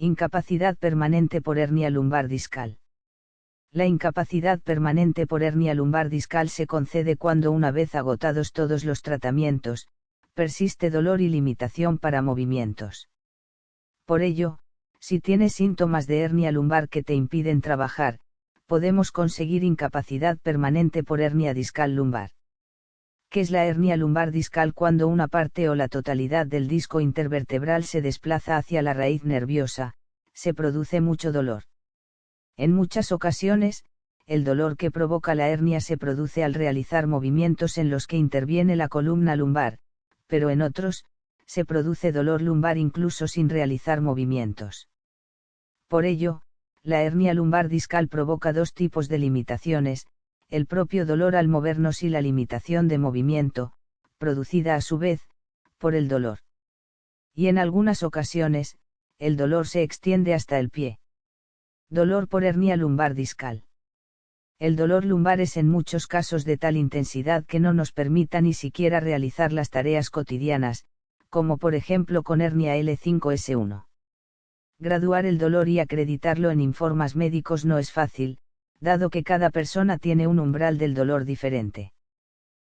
Incapacidad permanente por hernia lumbar discal. La incapacidad permanente por hernia lumbar discal se concede cuando, una vez agotados todos los tratamientos, persiste dolor y limitación para movimientos. Por ello, si tienes síntomas de hernia lumbar que te impiden trabajar, podemos conseguir incapacidad permanente por hernia discal lumbar. ¿Qué es la hernia lumbar discal? Cuando una parte o la totalidad del disco intervertebral se desplaza hacia la raíz nerviosa, se produce mucho dolor. En muchas ocasiones, el dolor que provoca la hernia se produce al realizar movimientos en los que interviene la columna lumbar, pero en otros, se produce dolor lumbar incluso sin realizar movimientos. Por ello, la hernia lumbar discal provoca dos tipos de limitaciones: el propio dolor al movernos y la limitación de movimiento, producida a su vez, por el dolor. Y en algunas ocasiones, el dolor se extiende hasta el pie. Dolor por hernia lumbar discal. El dolor lumbar es en muchos casos de tal intensidad que no nos permita ni siquiera realizar las tareas cotidianas, como por ejemplo con hernia L5S1. Graduar el dolor y acreditarlo en informes médicos no es fácil, dado que cada persona tiene un umbral del dolor diferente.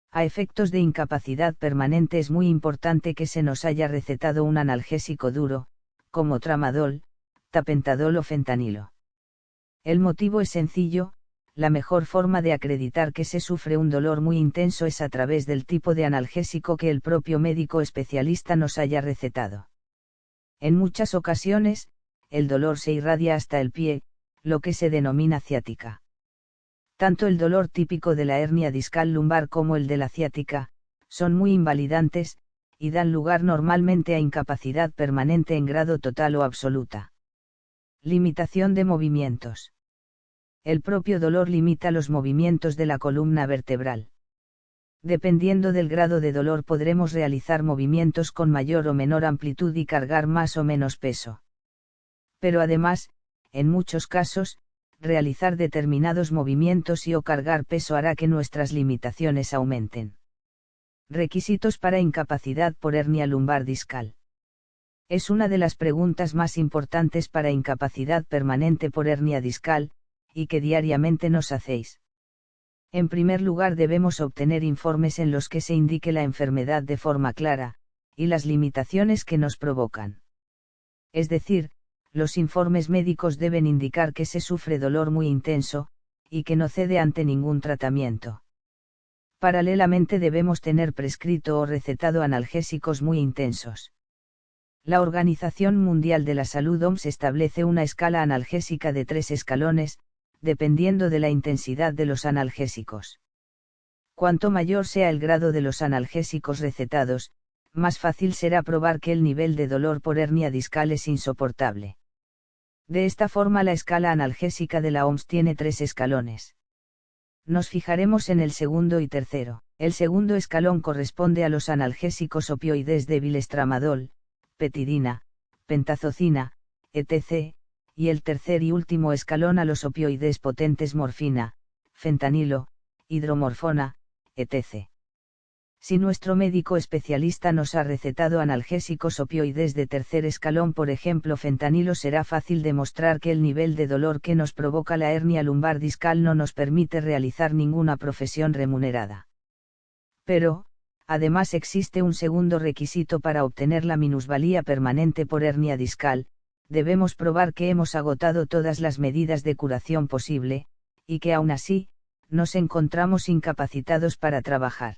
A efectos de incapacidad permanente es muy importante que se nos haya recetado un analgésico duro, como tramadol, tapentadol o fentanilo. El motivo es sencillo: la mejor forma de acreditar que se sufre un dolor muy intenso es a través del tipo de analgésico que el propio médico especialista nos haya recetado. En muchas ocasiones, el dolor se irradia hasta el pie, lo que se denomina ciática. Tanto el dolor típico de la hernia discal lumbar como el de la ciática, son muy invalidantes, y dan lugar normalmente a incapacidad permanente en grado total o absoluta. Limitación de movimientos. El propio dolor limita los movimientos de la columna vertebral. Dependiendo del grado de dolor podremos realizar movimientos con mayor o menor amplitud y cargar más o menos peso. Pero además, en muchos casos, realizar determinados movimientos y o cargar peso hará que nuestras limitaciones aumenten. Requisitos para incapacidad por hernia lumbar discal. Es una de las preguntas más importantes para incapacidad permanente por hernia discal, y que diariamente nos hacéis. En primer lugar, debemos obtener informes en los que se indique la enfermedad de forma clara, y las limitaciones que nos provocan. Es decir, los informes médicos deben indicar que se sufre dolor muy intenso, y que no cede ante ningún tratamiento. Paralelamente debemos tener prescrito o recetado analgésicos muy intensos. La Organización Mundial de la Salud (OMS) establece una escala analgésica de 3 escalones, dependiendo de la intensidad de los analgésicos. Cuanto mayor sea el grado de los analgésicos recetados, más fácil será probar que el nivel de dolor por hernia discal es insoportable. De esta forma, la escala analgésica de la OMS tiene 3 escalones. Nos fijaremos en el segundo y tercero. El segundo escalón corresponde a los analgésicos opioides débiles tramadol, petidina, pentazocina, etc., y el tercer y último escalón a los opioides potentes morfina, fentanilo, hidromorfona, etc. Si nuestro médico especialista nos ha recetado analgésicos opioides de tercer escalón, por ejemplo fentanilo, será fácil demostrar que el nivel de dolor que nos provoca la hernia lumbar discal no nos permite realizar ninguna profesión remunerada. Pero, además, existe un segundo requisito para obtener la minusvalía permanente por hernia discal: debemos probar que hemos agotado todas las medidas de curación posible, y que aún así, nos encontramos incapacitados para trabajar.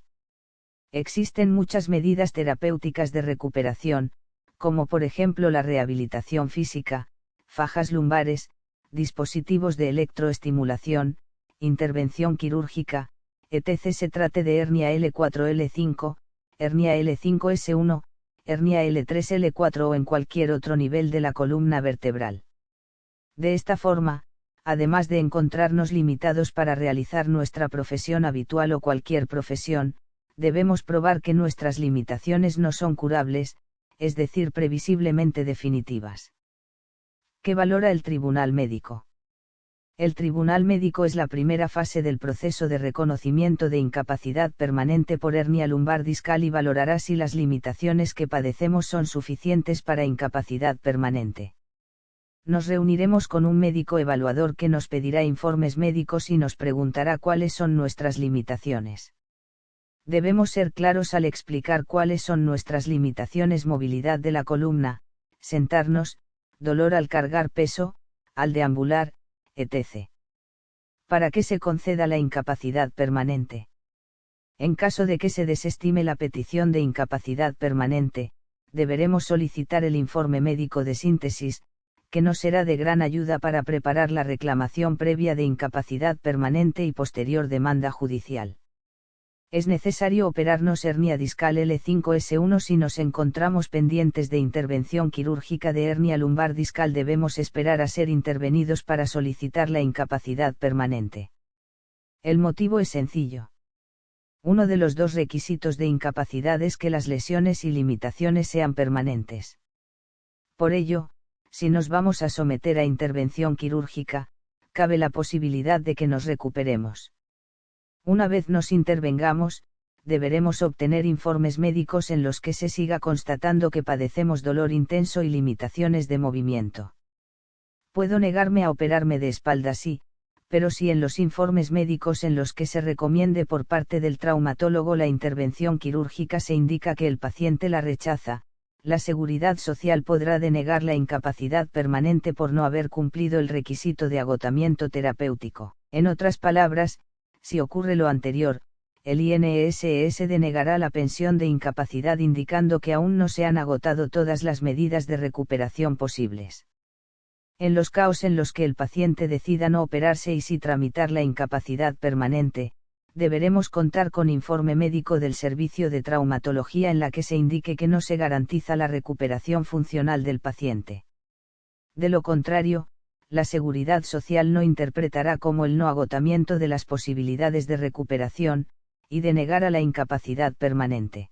Existen muchas medidas terapéuticas de recuperación, como por ejemplo la rehabilitación física, fajas lumbares, dispositivos de electroestimulación, intervención quirúrgica, etc. Se trate de hernia L4-L5, hernia L5-S1, hernia L3-L4 o en cualquier otro nivel de la columna vertebral. De esta forma, además de encontrarnos limitados para realizar nuestra profesión habitual o cualquier profesión, debemos probar que nuestras limitaciones no son curables, es decir, previsiblemente definitivas. ¿Qué valora el Tribunal Médico? El Tribunal Médico es la primera fase del proceso de reconocimiento de incapacidad permanente por hernia lumbar discal y valorará si las limitaciones que padecemos son suficientes para incapacidad permanente. Nos reuniremos con un médico evaluador que nos pedirá informes médicos y nos preguntará cuáles son nuestras limitaciones. Debemos ser claros al explicar cuáles son nuestras limitaciones: movilidad de la columna, sentarnos, dolor al cargar peso, al deambular, etc. Para que se conceda la incapacidad permanente. En caso de que se desestime la petición de incapacidad permanente, deberemos solicitar el informe médico de síntesis, que nos será de gran ayuda para preparar la reclamación previa de incapacidad permanente y posterior demanda judicial. Es necesario operarnos hernia discal L5-S1 si nos encontramos pendientes de intervención quirúrgica de hernia lumbar discal. Debemos esperar a ser intervenidos para solicitar la incapacidad permanente. El motivo es sencillo. Uno de los dos requisitos de incapacidad es que las lesiones y limitaciones sean permanentes. Por ello, si nos vamos a someter a intervención quirúrgica, cabe la posibilidad de que nos recuperemos. Una vez nos intervengamos, deberemos obtener informes médicos en los que se siga constatando que padecemos dolor intenso y limitaciones de movimiento. Puedo negarme a operarme de espalda, sí, pero si en los informes médicos en los que se recomiende por parte del traumatólogo la intervención quirúrgica se indica que el paciente la rechaza, la Seguridad Social podrá denegar la incapacidad permanente por no haber cumplido el requisito de agotamiento terapéutico. En otras palabras, si ocurre lo anterior, el INSS denegará la pensión de incapacidad indicando que aún no se han agotado todas las medidas de recuperación posibles. En los casos en los que el paciente decida no operarse y sí tramitar la incapacidad permanente, deberemos contar con informe médico del servicio de traumatología en la que se indique que no se garantiza la recuperación funcional del paciente. De lo contrario, la Seguridad Social no interpretará como el no agotamiento de las posibilidades de recuperación, y denegará la incapacidad permanente.